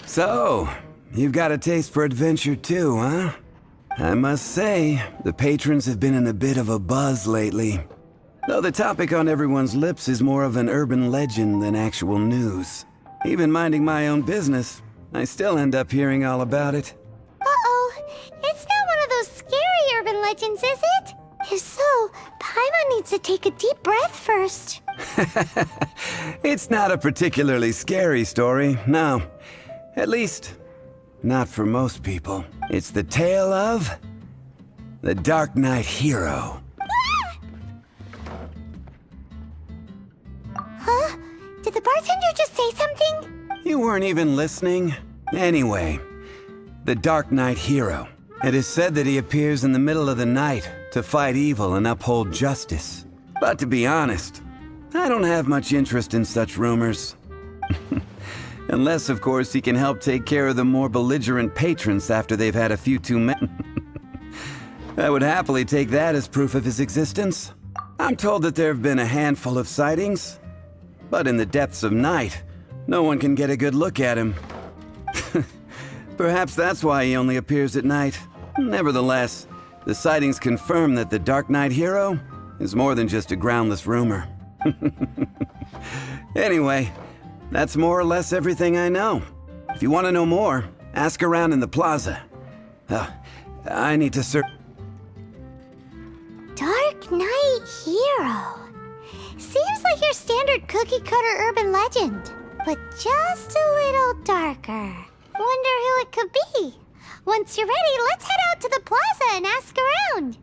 So, you've got a taste for adventure too, huh? I must say, the patrons have been in a bit of a buzz lately. Though the topic on everyone's lips is more of an urban legend than actual news. Even minding my own business, I still end up hearing all about it. Uh-oh, it's not one of those scary urban legends, is it? If so, Paimon needs to take a deep breath first. It's not a particularly scary story, no. At least, not for most people. It's the tale of the Dark Knight Hero. Huh? Did the bartender just say something? You weren't even listening. Anyway, the Dark Knight Hero. It is said that he appears in the middle of the night to fight evil and uphold justice. But to be honest, I don't have much interest in such rumors. Unless, of course, he can help take care of the more belligerent patrons after they've had a few too many. I would happily take that as proof of his existence. I'm told that there have been a handful of sightings, but in the depths of night, no one can get a good look at him. Perhaps that's why he only appears at night. Nevertheless, the sightings confirm that the Dark Knight Hero is more than just a groundless rumor. Anyway, that's more or less everything I know. If you want to know more, ask around in the plaza. I need to search. Dark Knight Hero. Seems like your standard cookie-cutter urban legend, but just a little darker. Wonder who it could be. Once you're ready, let's head out to the plaza and ask around.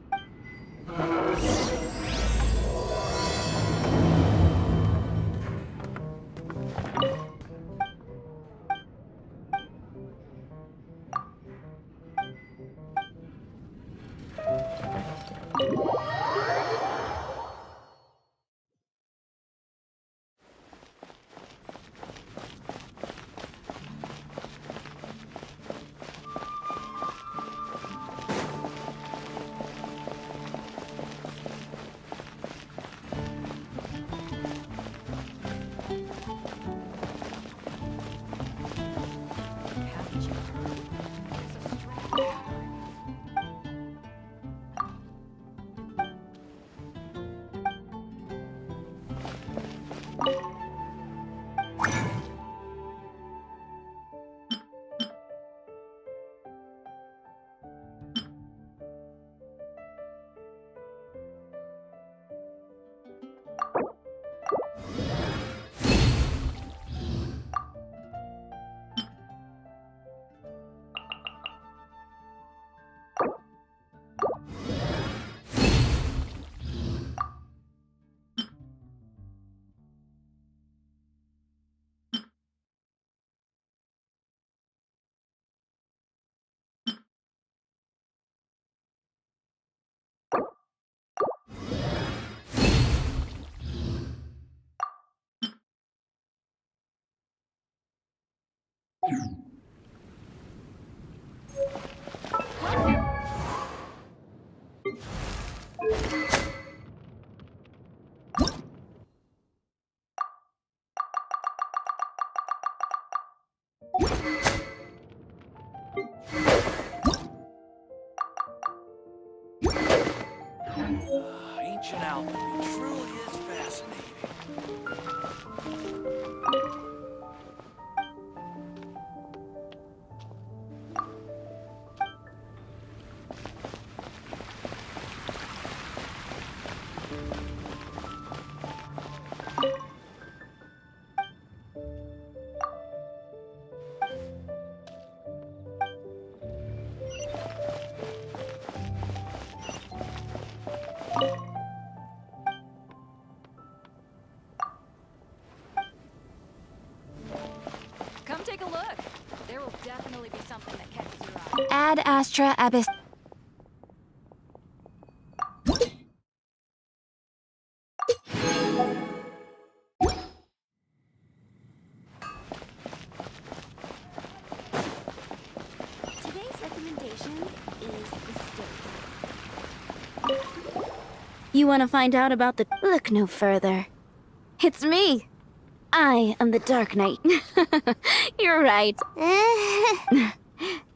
Ancient alchemy truly is fascinating. Come take a look. There will definitely be something that catches your eye. Ad Astra Abyss. Today's recommendation is the steak. You want to find out about the... Look no further. It's me. I am the Dark Knight. You're right.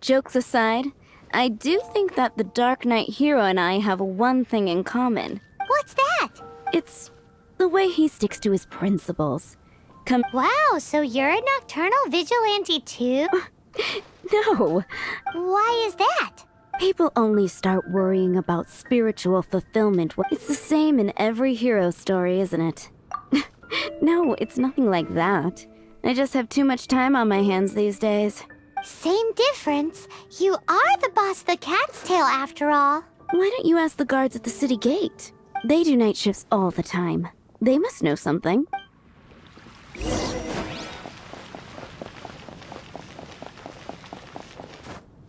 Jokes aside, I do think that the Dark Knight hero and I have one thing in common. What's that? It's the way he sticks to his principles. Wow, so you're a nocturnal vigilante too? No. Why is that? People only start worrying about spiritual fulfillment. It's the same in every hero story, isn't it? No, it's nothing like that. I just have too much time on my hands these days. Same difference. You are the boss of the Cat's Tail after all. Why don't you ask the guards at the city gate? They do night shifts all the time. They must know something.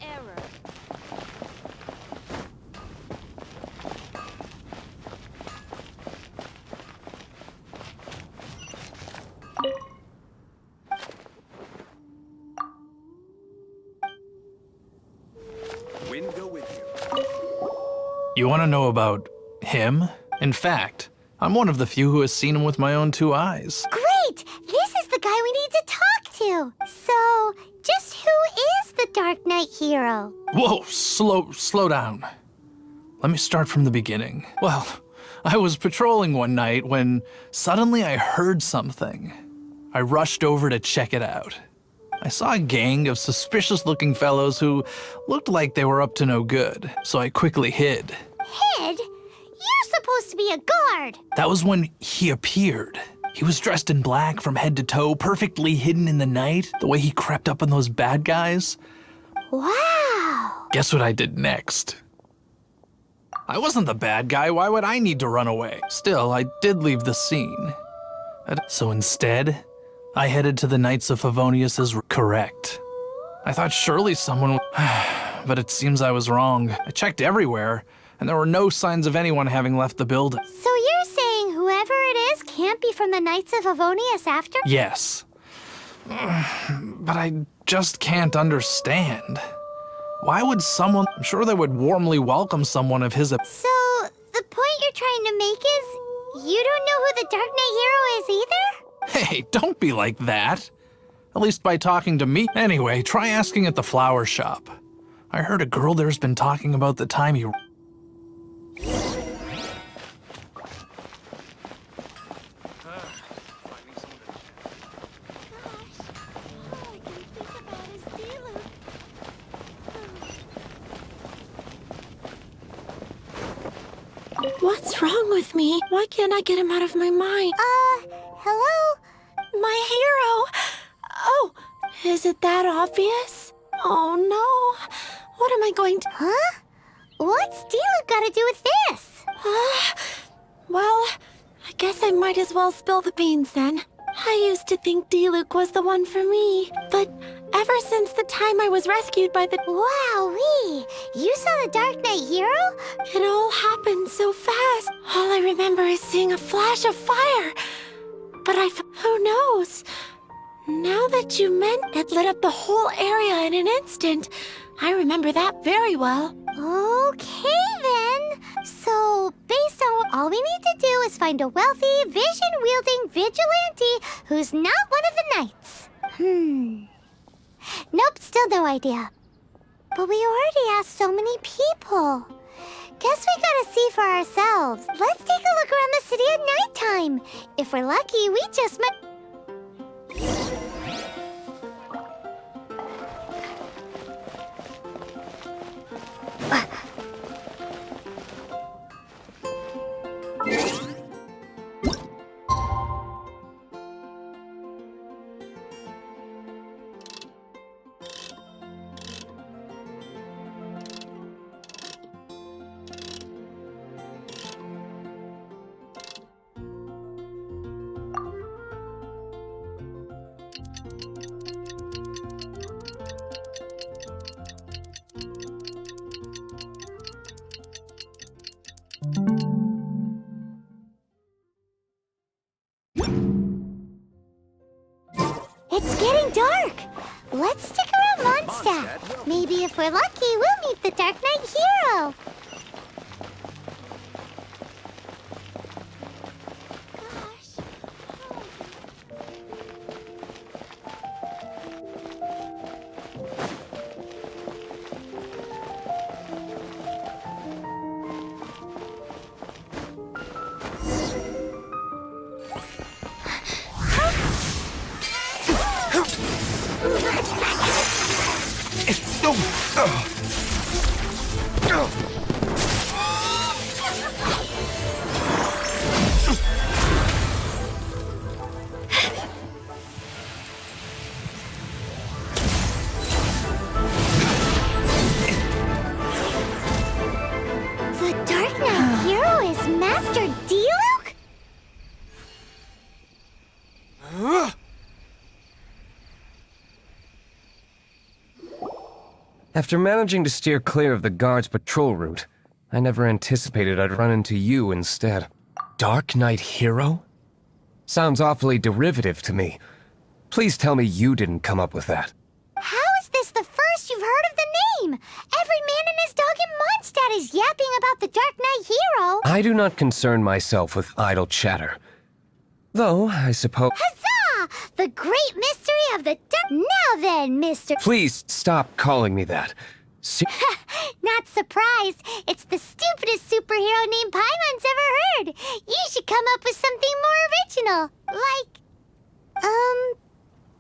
Error. Wind go with you. You want to know about him? In fact, I'm one of the few who has seen him with my own 2 eyes. Great! This is the guy we need to talk to. So, just who is the Dark Knight hero? Whoa, slow down. Let me start from the beginning. Well, I was patrolling one night when suddenly I heard something. I rushed over to check it out. I saw a gang of suspicious-looking fellows who looked like they were up to no good, so I quickly hid. Hid? You're supposed to be a guard. That was when he appeared. He was dressed in black from head to toe, perfectly hidden in the night, the way he crept up on those bad guys. Wow. Guess what I did next? I wasn't the bad guy, why would I need to run away? Still, I did leave the scene. So instead, I headed to the Knights of Favonius's correct. I thought surely someone would... But it seems I was wrong. I checked everywhere, and there were no signs of anyone having left the building. So you're saying whoever it is can't be from the Knights of Favonius after? Yes. But I just can't understand. Why would someone... I'm sure they would warmly welcome someone of his... So, the point you're trying to make is you don't know who the Dark Knight hero is either? Hey, don't be like that. At least by talking to me. Anyway, try asking at the flower shop. I heard a girl there's been talking about the time he... All I can think about is Diluc. What's wrong with me? Why can't I get him out of my mind? Hello? My hero! Oh, is it that obvious? Oh no. What am I going to... Huh? What's Diluc got to do with this? Well, I guess I might as well spill the beans then. I used to think Diluc was the one for me, but ever since the time I was rescued by the... Wowee! You saw the Dark Knight hero? It all happened so fast. All I remember is seeing a flash of fire. But who knows? Now that you meant it lit up the whole area in an instant. I remember that very well. Okay then. So, based on what all we need to do is find a wealthy, vision-wielding vigilante who's not one of the knights. Nope, still no idea. But we already asked so many people. Guess we gotta see for ourselves. Let's take a look around the city at nighttime. If we're lucky, we just might... If we're lucky, we'll meet the Dark Knight Hero. The Dark Knight Hero is Master Diluc? After managing to steer clear of the guard's patrol route, I never anticipated I'd run into you instead. Dark Knight Hero? Sounds awfully derivative to me. Please tell me you didn't come up with that. How is this the first you've heard of the name? Every man and his dog in Mondstadt is yapping about the Dark Knight Hero. I do not concern myself with idle chatter. Though, I suppose... Huzzah! The great mystery of the Dark... Now then, Mr... Please stop calling me that. Not surprised. It's the stupidest superhero name Paimon's ever heard. You should come up with something more original. Like,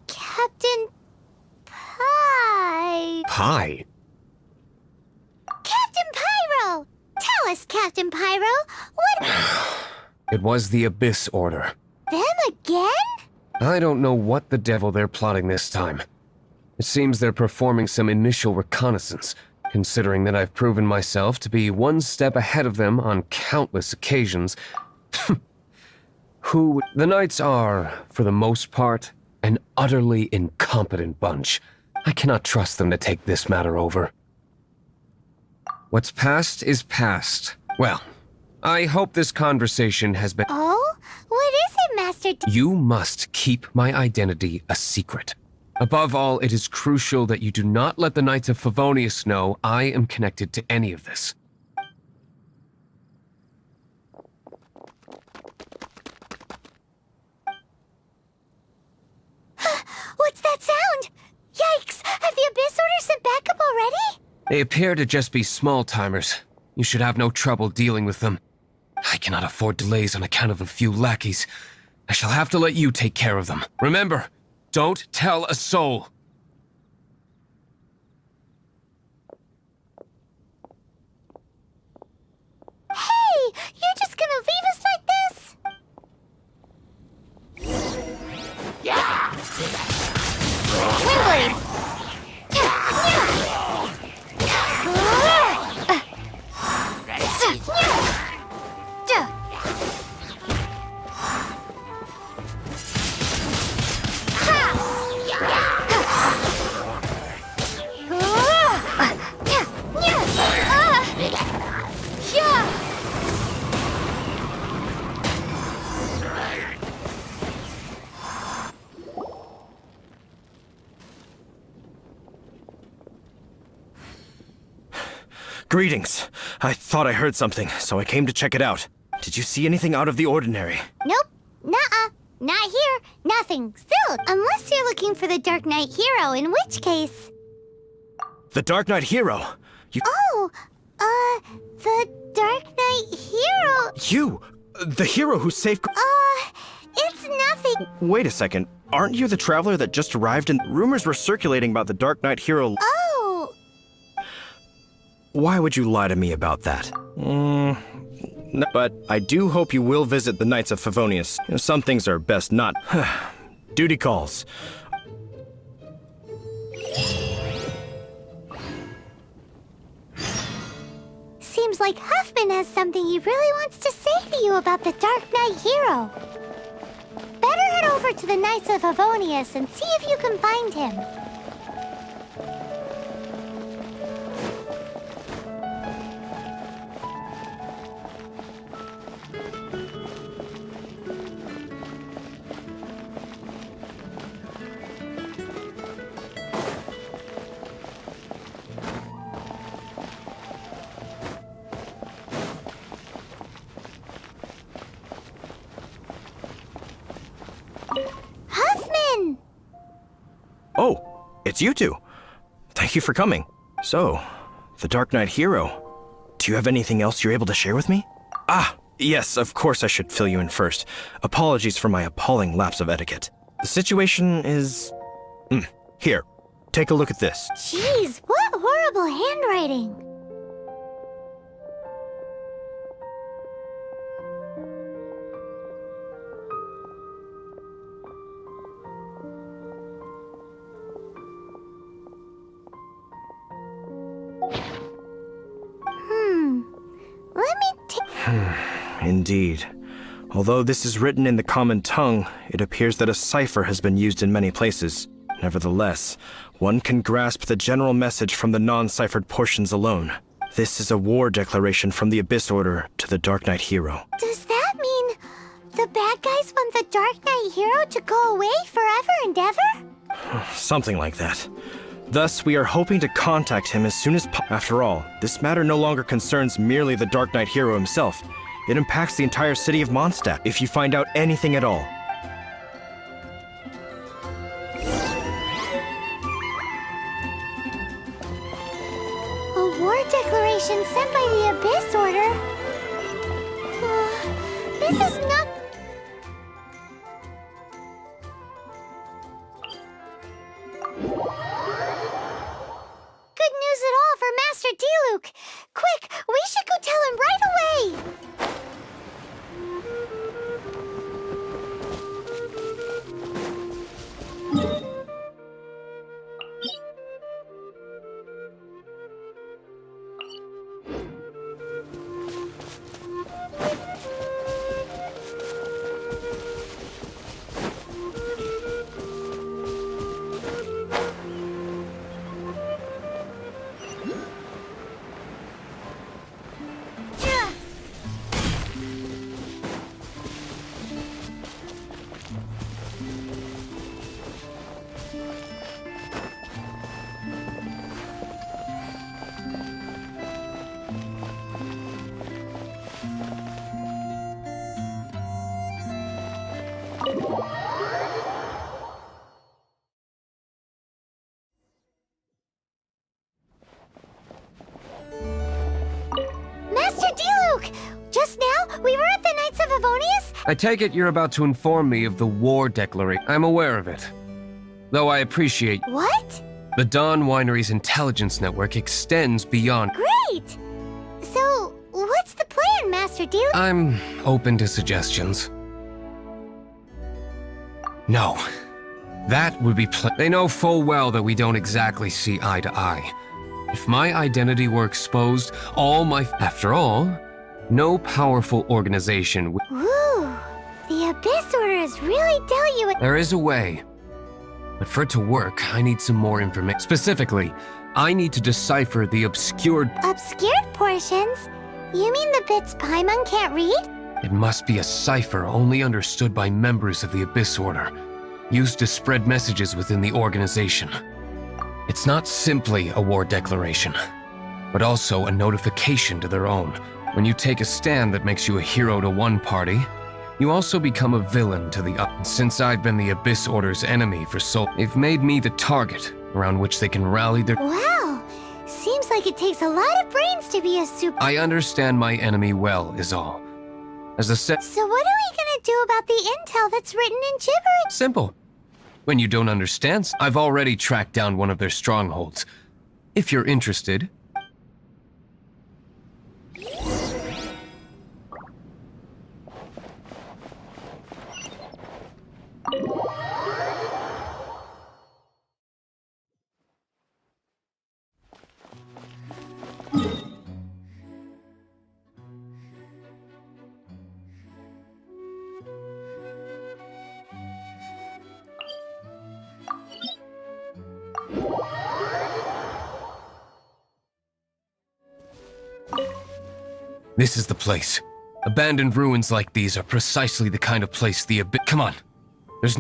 Captain Pie. Pie? Captain Pyro! Tell us, Captain Pyro, what... It was the Abyss Order. Them again? I don't know what the devil they're plotting this time. It seems they're performing some initial reconnaissance, considering that I've proven myself to be one step ahead of them on countless occasions. The Knights are, for the most part, an utterly incompetent bunch. I cannot trust them to take this matter over. What's past is past. Well, I hope this conversation has been... Oh? What is it, Master D... You must keep my identity a secret. Above all, it is crucial that you do not let the Knights of Favonius know I am connected to any of this. What's that sound? Yikes! Have the Abyss Order sent backup already? They appear to just be small-timers. You should have no trouble dealing with them. I cannot afford delays on account of a few lackeys. I shall have to let you take care of them. Remember, don't tell a soul. Hey! You're just gonna leave us like this? Windblade! Greetings. I thought I heard something, so I came to check it out. Did you see anything out of the ordinary? Nope. Nuh-uh. Not here. Nothing. Still, unless you're looking for the Dark Knight Hero, in which case... The Dark Knight Hero? Oh, the Dark Knight Hero... You! The hero who saved... It's nothing. Wait a second. Aren't you the traveler that just arrived and rumors were circulating about the Dark Knight Hero? Oh. Why would you lie to me about that? No, but I do hope you will visit the Knights of Favonius. Some things are best not. Duty calls. Seems like Huffman has something he really wants to say to you about the Dark Knight Hero. Better head over to the Knights of Favonius and see if you can find him. it's you two. Thank you for coming. So, the Dark Knight hero. Do you have anything else you're able to share with me? Ah, yes, of course I should fill you in first. Apologies for my appalling lapse of etiquette. The situation is... Here, take a look at this. Jeez, what horrible handwriting. Let me take... Indeed. Although this is written in the common tongue, it appears that a cipher has been used in many places. Nevertheless, one can grasp the general message from the non-ciphered portions alone. This is a war declaration from the Abyss Order to the Dark Knight hero. Does that mean the bad guys want the Dark Knight hero to go away forever and ever? Something like that. Thus, we are hoping to contact him as soon as After all, this matter no longer concerns merely the Dark Knight hero himself. It impacts the entire city of Mondstadt, if you find out anything at all. A war declaration sent by the Abyss Order? This is not... Good news at all for Master Diluc! Quick, we should go tell him right away! Master Diluc! Just now, we were at the Knights of Avonius? I take it you're about to inform me of the war declaration. I'm aware of it. Though I appreciate... What? The Dawn Winery's intelligence network extends beyond... Great! So, what's the plan, Master Diluc? I'm open to suggestions. No. That would be They know full well that we don't exactly see eye to eye. If my identity were exposed, After all, no powerful organization would... Ooh, the Abyss Order has really dealt you with... There is a way. But for it to work, I need some more information. Specifically, I need to decipher the obscured... Obscured portions? You mean the bits Paimon can't read? It must be a cipher only understood by members of the Abyss Order, used to spread messages within the organization. It's not simply a war declaration, but also a notification to their own. When you take a stand that makes you a hero to one party, you also become a villain to the other. Since I've been the Abyss Order's enemy for they've made me the target around which they can rally their... Wow, seems like it takes a lot of brains to be a super... I understand my enemy well, is all. As a set... So what are we gonna do about the intel that's written in gibberish? Simple. When you don't understand, I've already tracked down one of their strongholds. If you're interested... This is the place. Abandoned ruins like these are precisely the kind of place the Abyss... Come on. There's...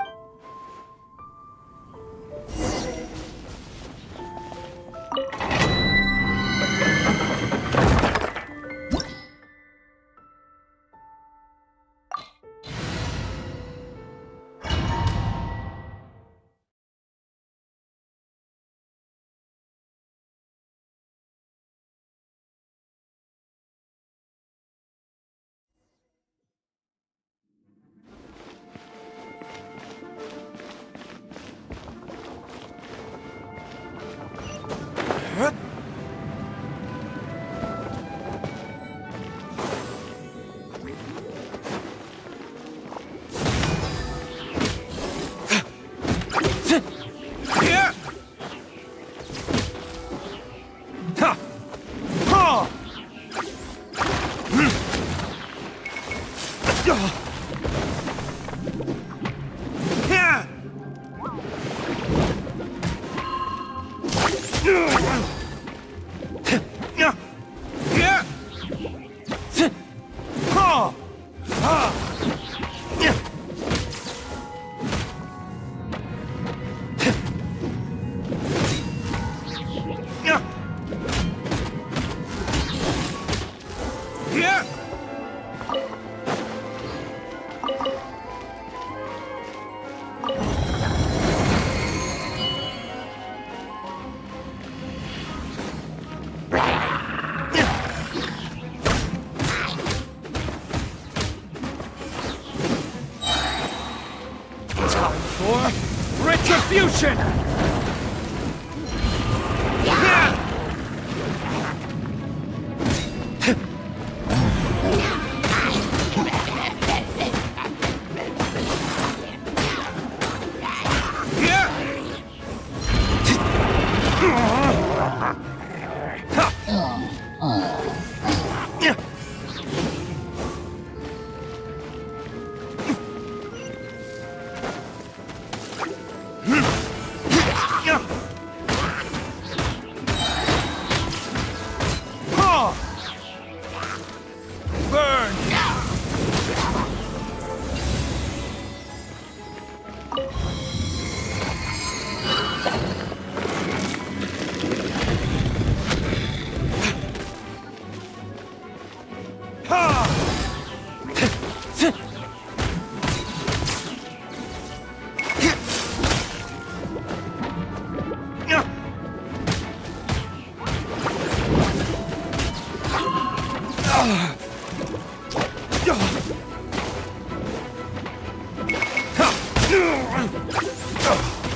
Retribution!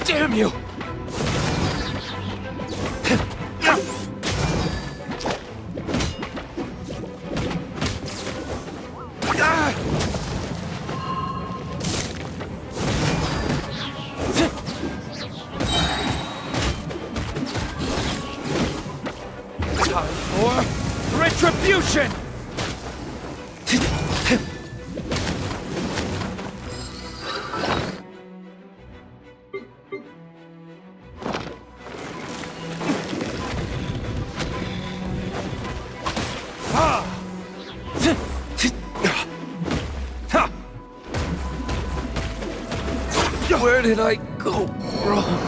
Damn you! Time for retribution! Where did I go wrong?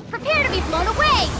Prepare to be blown away!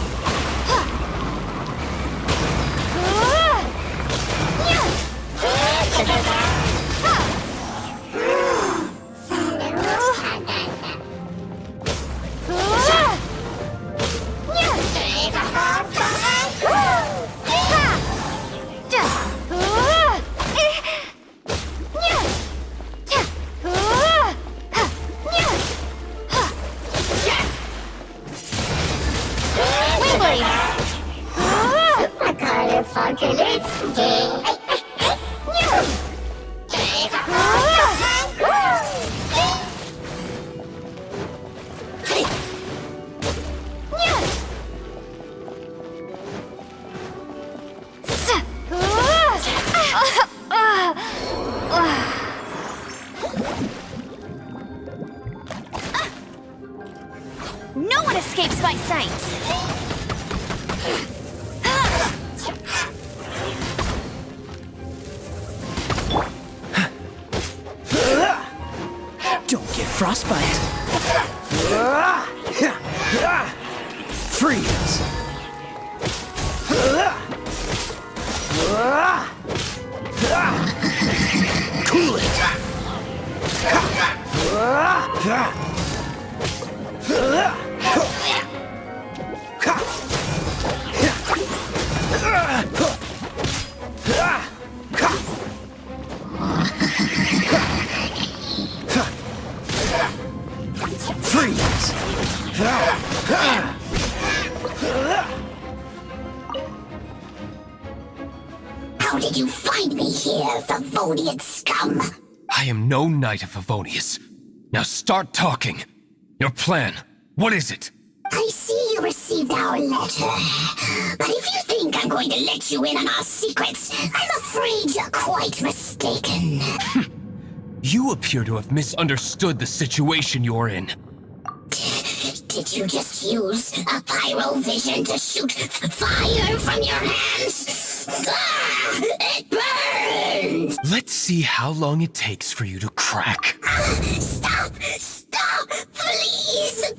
No one escapes my sight! Don't get frostbite. Freeze. Cool it. Freeze. How did you find me here, Favonian scum? I am no knight of Favonius. Now start talking. Your plan, what is it? I see you received our letter. But if you think I'm going to let you in on our secrets, I'm afraid you're quite mistaken. You appear to have misunderstood the situation you're in. Did you just use a pyrovision to shoot fire from your hands? Ah, it burns! Let's see how long it takes for you to crack. Stop! Stop! Please!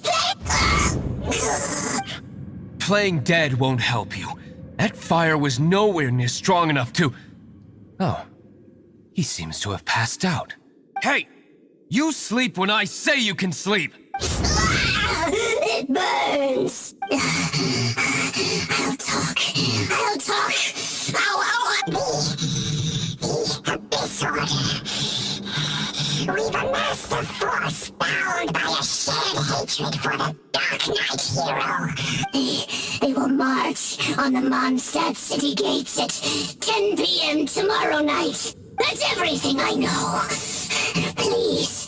Playing dead won't help you. That fire was nowhere near strong enough to... Oh. He seems to have passed out. Hey! You sleep when I say you can sleep! It burns! I'll talk. Disorder. We've amassed a force bound by a shared hatred for the Dark Knight hero. They will march on the Mondstadt city gates at 10 p.m. tomorrow night. That's everything I know. Please,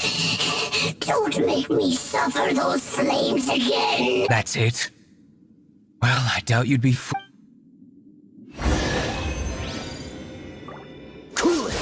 don't make me suffer those flames again. That's it? Well, I doubt you'd be Cool it!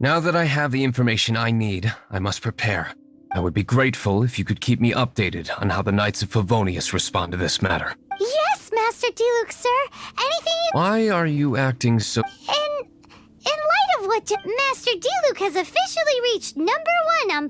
Now that I have the information I need, I must prepare. I would be grateful if you could keep me updated on how the Knights of Favonius respond to this matter. Yes, Master Diluc, sir. Anything you... Why are you acting so... In light of what Master Diluc has officially reached #1 on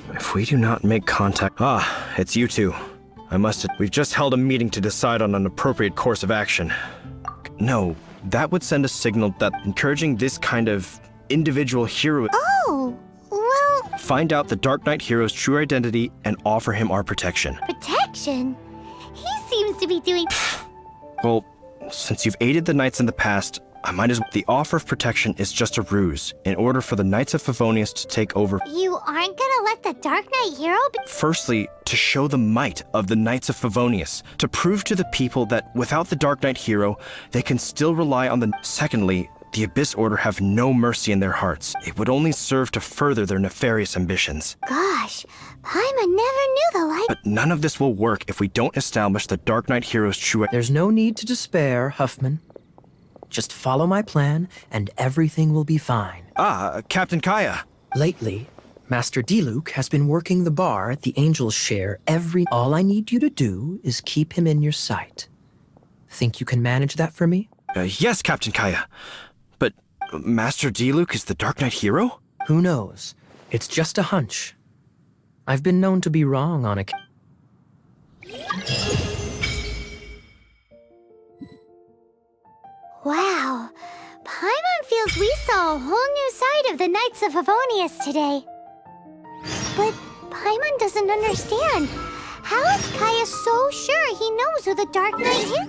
If we do not make contact... Ah, it's you two. We've just held a meeting to decide on an appropriate course of action. No, that would send a signal that encouraging this kind of individual hero... Oh, well... Find out the Dark Knight hero's true identity and offer him our protection. Protection? He seems to be doing... Well, since you've aided the Knights in the past, I might as well... The offer of protection is just a ruse, in order for the Knights of Favonius to take over... You aren't gonna let the Dark Knight hero be... Firstly, to show the might of the Knights of Favonius, to prove to the people that without the Dark Knight hero, they can still rely on the... Secondly, the Abyss Order have no mercy in their hearts. It would only serve to further their nefarious ambitions. Gosh, Paimon never knew the light... But none of this will work if we don't establish the Dark Knight hero's true... There's no need to despair, Huffman. Just follow my plan, and everything will be fine. Ah, Captain Kaya. Lately, Master Diluc has been working the bar at the Angel's Share All I need you to do is keep him in your sight. Think you can manage that for me? Yes, Captain Kaya. But Master Diluc is the Dark Knight hero? Who knows? It's just a hunch. I've been known to be wrong on occasion. Wow. Paimon feels we saw a whole new side of the Knights of Favonius today. But Paimon doesn't understand. How is Kaya so sure he knows who the Dark Knight is?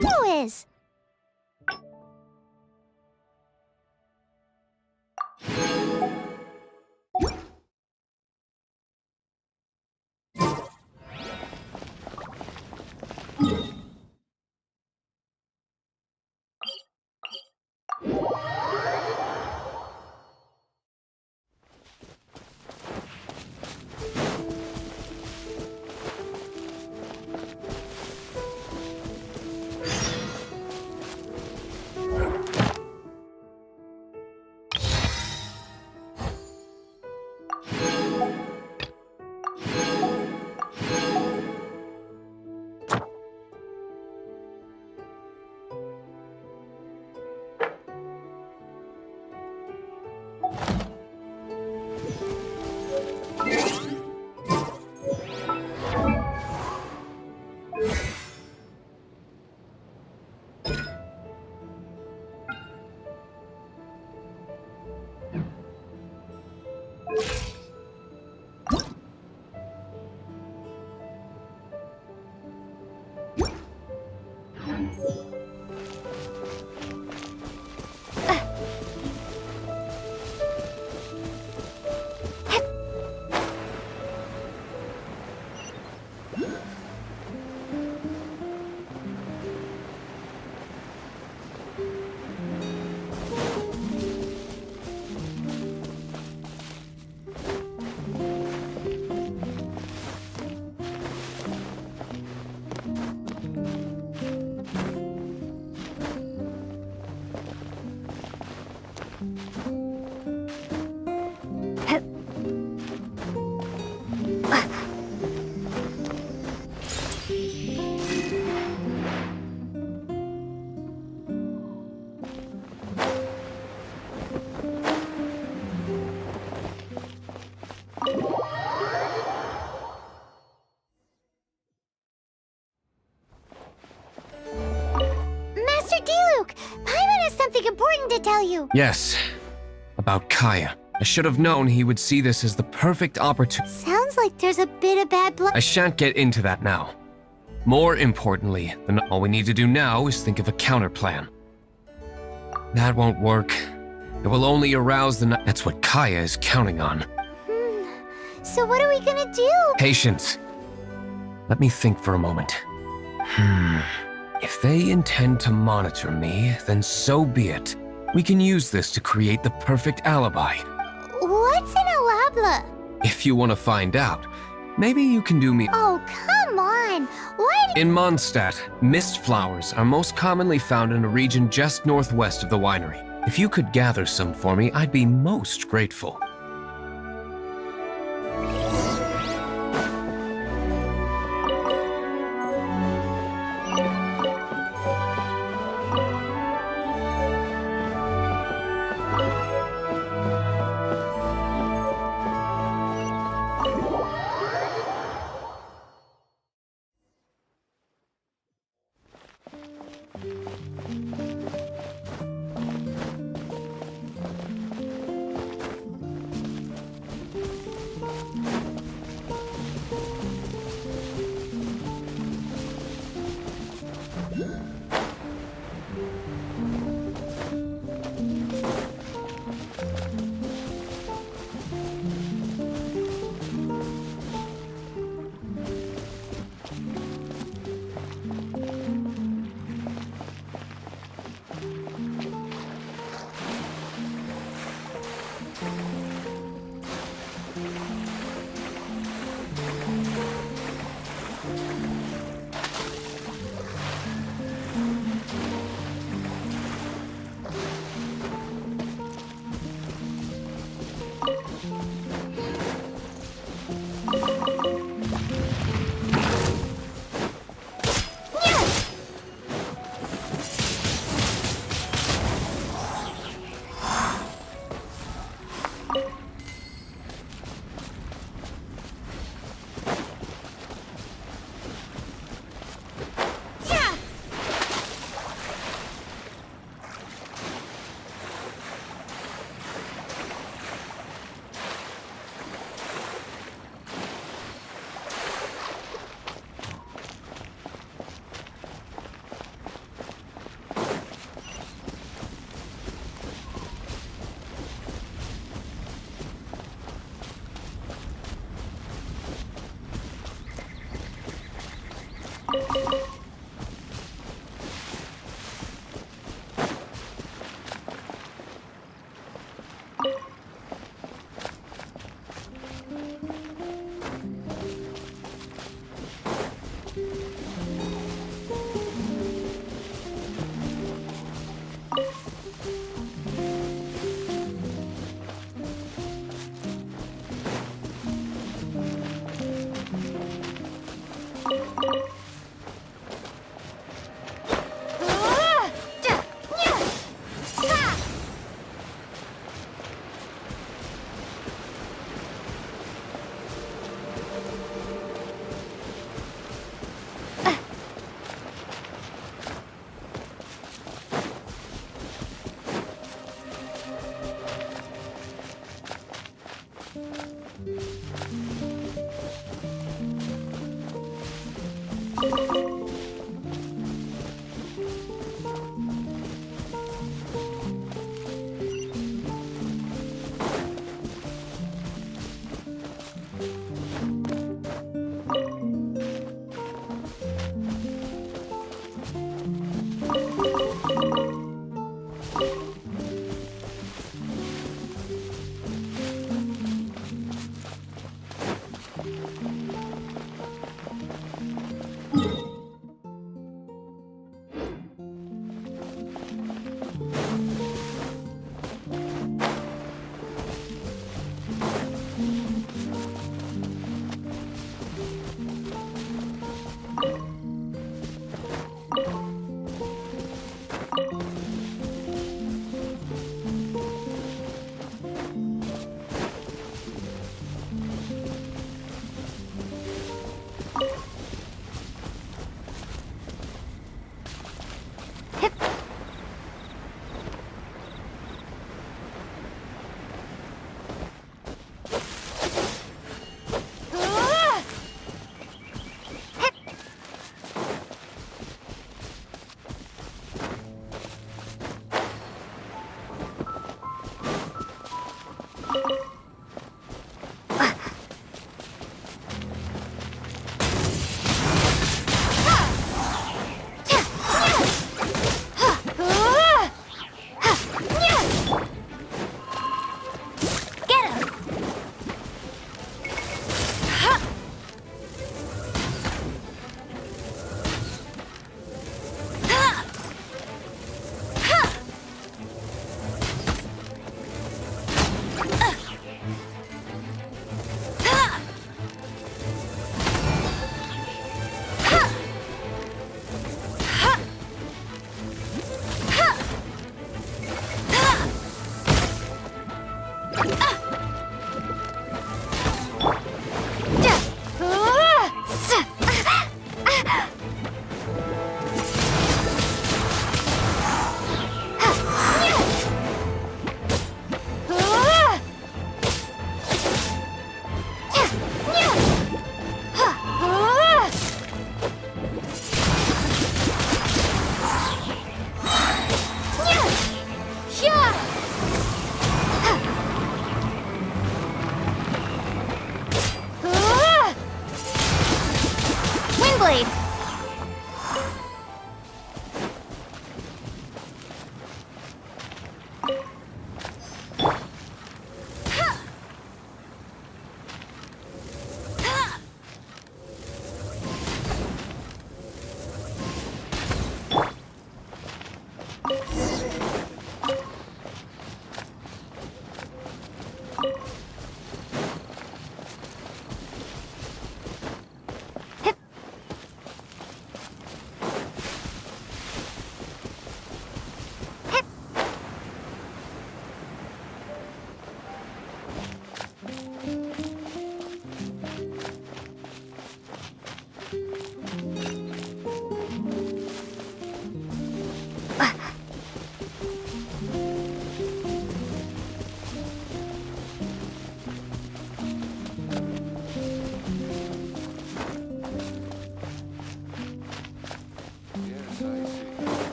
Who is? Important to tell you. Yes, about Kaya. I should have known he would see this as the perfect opportunity. Sounds like there's a bit of bad blood. I shan't get into that now. More importantly, all we need to do now is think of a counterplan. That won't work. It will only arouse the... That's what Kaya is counting on. So what are we gonna do? Patience. Let me think for a moment. If they intend to monitor me, then so be it. We can use this to create the perfect alibi. What's an alabla? If you want to find out, maybe you can do me... Oh, come on! Why In Mondstadt, mist flowers are most commonly found in a region just northwest of the winery. If you could gather some for me, I'd be most grateful.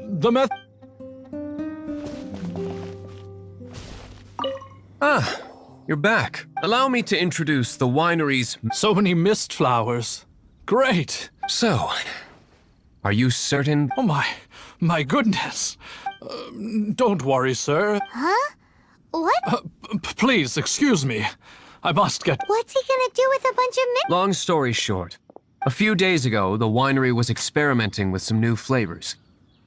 the meth... Ah, you're back. Allow me to introduce the winery's... So many mist flowers. Great. So, are you certain? Oh my goodness. Don't worry, sir. Huh? What? Please, excuse me. I must get... What's he gonna do with a bunch of Long story short, a few days ago, the winery was experimenting with some new flavors.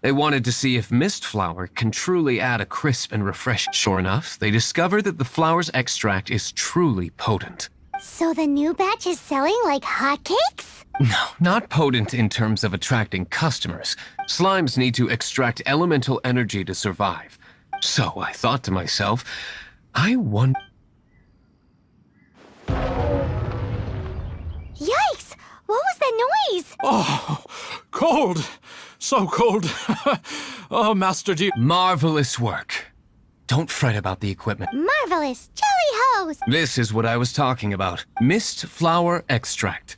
They wanted to see if mist flower can truly add a crisp and refresh. Sure enough, they discovered that the flower's extract is truly potent. So the new batch is selling like hotcakes? No, not potent in terms of attracting customers. Slimes need to extract elemental energy to survive. So I thought to myself, I wonder... Yikes! What was that noise? Oh, cold. So cold. Oh, Master D. Marvelous work. Don't fret about the equipment. Marvelous! Jelly hose! This is what I was talking about. Mist flower extract.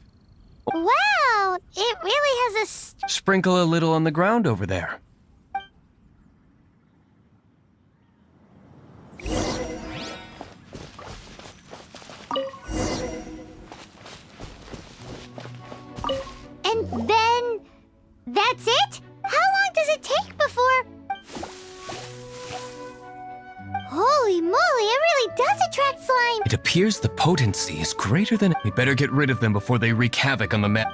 Wow! It really has a... Sprinkle a little on the ground over there. And then... that's it? How long does it take before... Holy moly, it really does attract slime! It appears the potency is greater than... We better get rid of them before they wreak havoc on the map.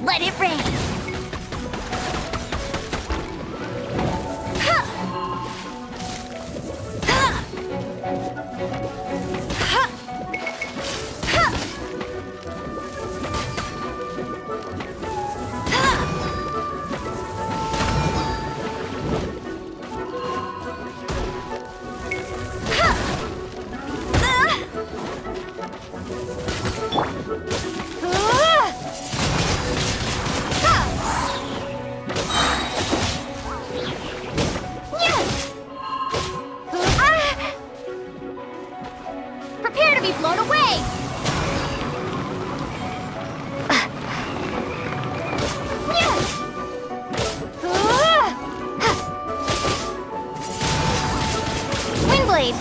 Let it rain! Prepare to be blown away! Windblade!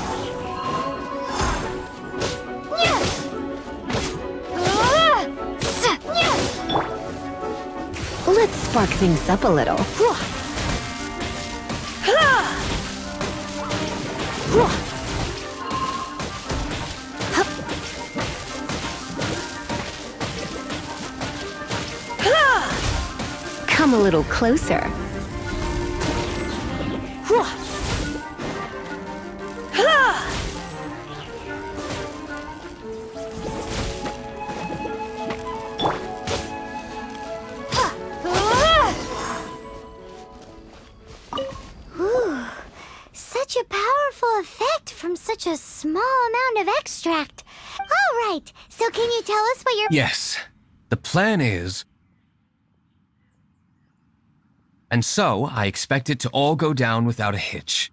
Let's spark things up a little. Come a little closer. Such a powerful effect from such a small amount of extract. All right, so can you tell us what your... Yes. The plan is... And so, I expect it to all go down without a hitch.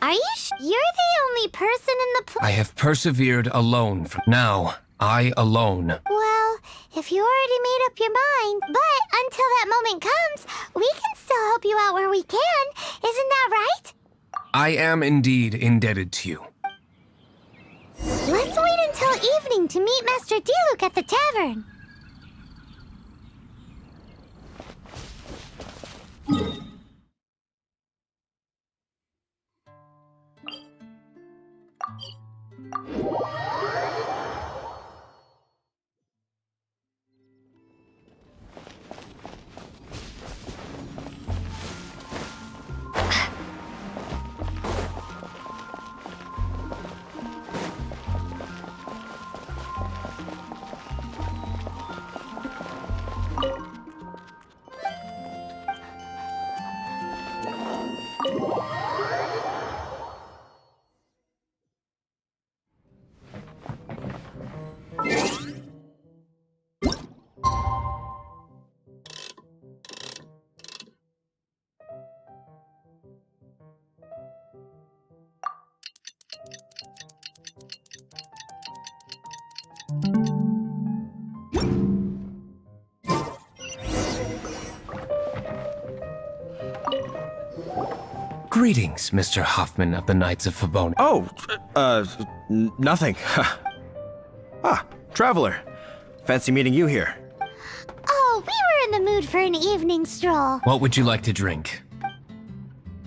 Are you You're the only person in the I have persevered alone from now. I alone. Well, if you already made up your mind, but until that moment comes, we can still help you out where we can. Isn't that right? I am indeed indebted to you. Let's wait until evening to meet Master Diluc at the tavern. Greetings, Mr. Hoffman of the Knights of Favonius. Oh, nothing. Traveler. Fancy meeting you here. Oh, we were in the mood for an evening stroll. What would you like to drink?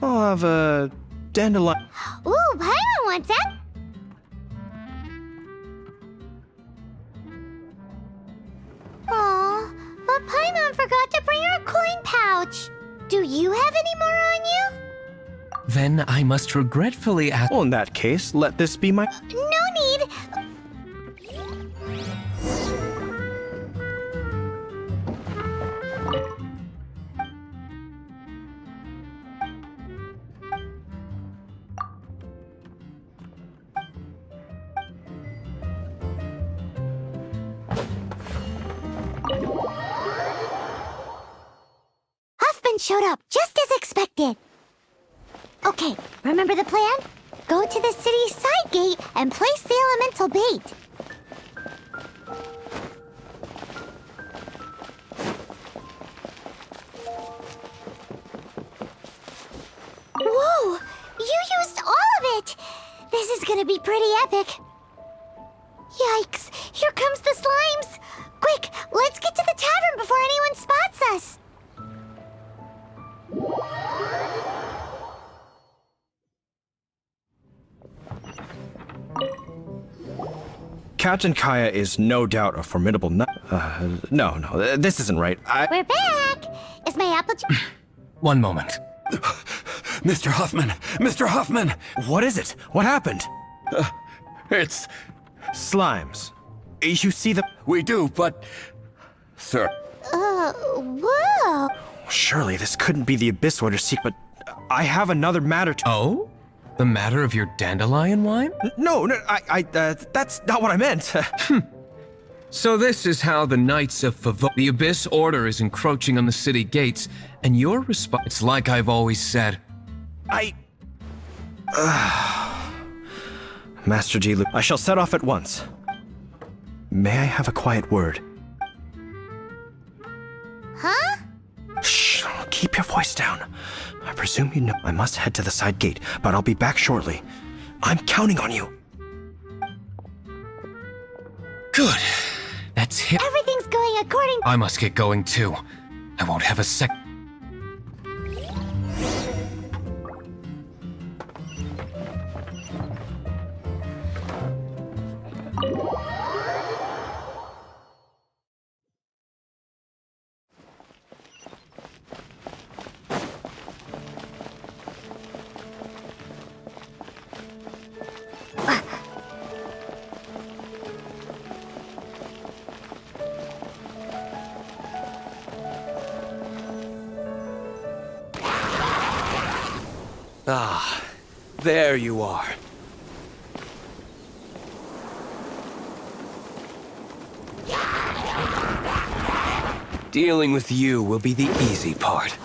I'll have a dandelion. Ooh, Paimon wants that. Aw, but Paimon forgot to bring her coin pouch. Do you have any more on you? Then I must regretfully ask. Well, in that case, let this be my... No need. Huffman showed up just as expected. Okay, remember the plan? Go to the city's side gate and place the elemental bait. Whoa! You used all of it! This is gonna be pretty epic. Yikes! Here comes the slimes! Quick, let's get to the tavern before anyone spots us! Captain Kaya is no doubt a formidable no, this isn't right. We're back! Is my apple... One moment. Mr. Hoffman! Mr. Hoffman! What is it? What happened? It's... Slimes. You see the... We do, but... Sir. Whoa! Surely this couldn't be the Abyss Order secret, but I have another matter to... Oh? The matter of your dandelion wine? No, that's not what I meant. So this is how the Knights of Favonius... The Abyss Order is encroaching on the city gates, and your response... It's like I've always said. Master Diluc, I shall set off at once. May I have a quiet word? Huh? Shh, keep your voice down. I presume you know I must head to the side gate, but I'll be back shortly. I'm counting on you. Good. That's him. Everything's going according... I must get going too. I won't have a sec... Ah, there you are. Dealing with you will be the easy part.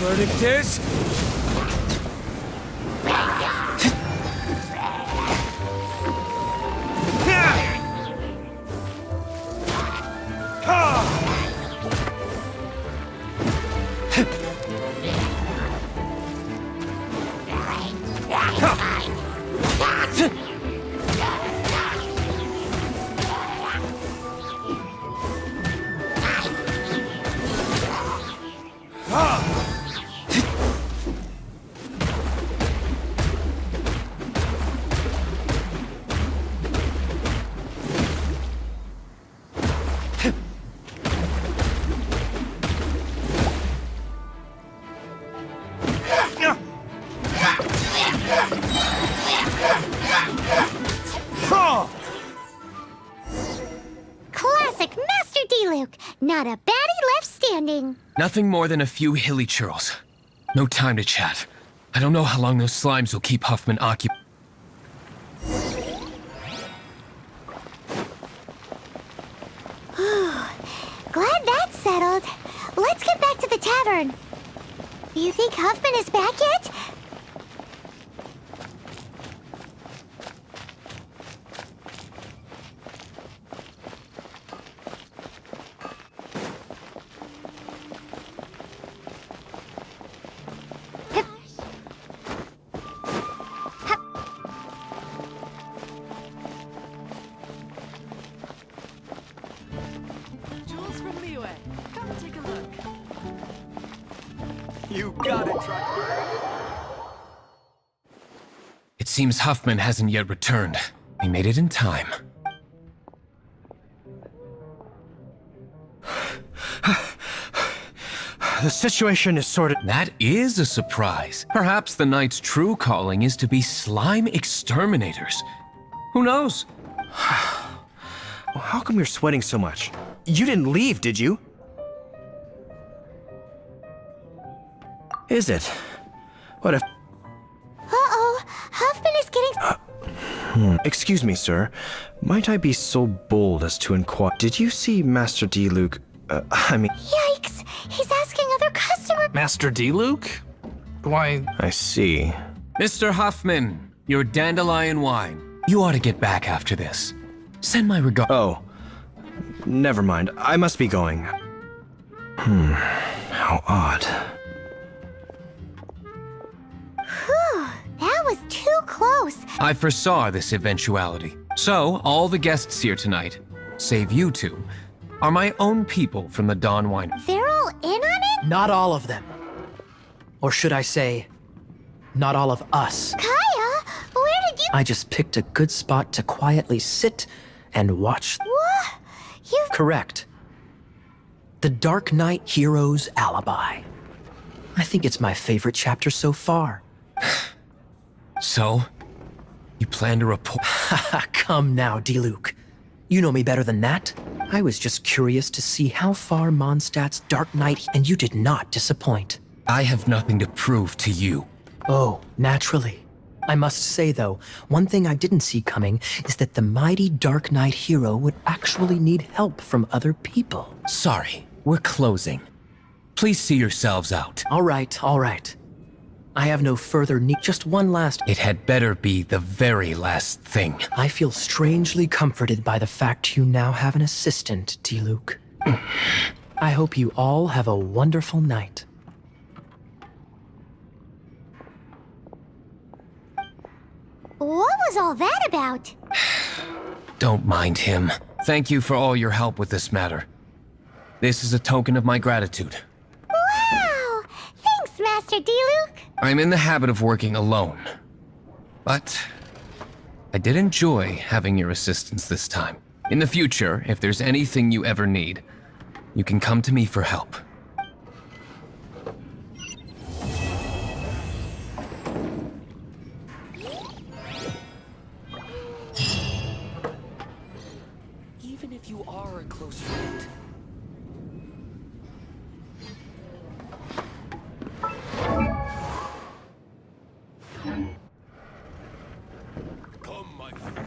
Verdict is... Classic Master Diluc. Not a baddie left standing. Nothing more than a few hilly churls. No time to chat. I don't know how long those slimes will keep Huffman occupied. Glad that's settled. Let's get back to the tavern. You think Huffman is back yet? Jules from Liyue. Come take a look. You gotta try. It seems Huffman hasn't yet returned. He made it in time. The situation is sorted. That is a surprise. Perhaps the Knight's true calling is to be slime exterminators. Who knows? How come you're sweating so much? You didn't leave, did you? Is it? What if... Uh-oh. Huffman is getting... Excuse me, sir. Might I be so bold as to inquire? Did you see Master Diluc? Yikes! He's asking other customers... Master Diluc? Why, I see. Mr. Huffman, your dandelion wine. You ought to get back after this. Send my regards. Oh. Never mind. I must be going. How odd. Whew, that was too close. I foresaw this eventuality. So, all the guests here tonight, save you two, are my own people from the Dawn Wine. They're all in on it? Not all of them. Or should I say, not all of us. Kaya, where did you... I just picked a good spot to quietly sit and watch. What? You've... Correct. The Dark Knight Hero's Alibi. I think it's my favorite chapter so far. So, you plan to report? Come now, Diluc. You know me better than that. I was just curious to see how far Mondstadt's Dark Knight, and you did not disappoint. I have nothing to prove to you. Oh, naturally. I must say, though, one thing I didn't see coming is that the mighty Dark Knight hero would actually need help from other people. Sorry, we're closing. Please see yourselves out. All right, all right. I have no further need. Just one last... It had better be the very last thing. I feel strangely comforted by the fact you now have an assistant, Diluc. I hope you all have a wonderful night. What was all that about? Don't mind him. Thank you for all your help with this matter. This is a token of my gratitude. Wow! Thanks, Master Diluc. I'm in the habit of working alone. But I did enjoy having your assistance this time. In the future, if there's anything you ever need, you can come to me for help. Even if you are a close friend. Come, my friend.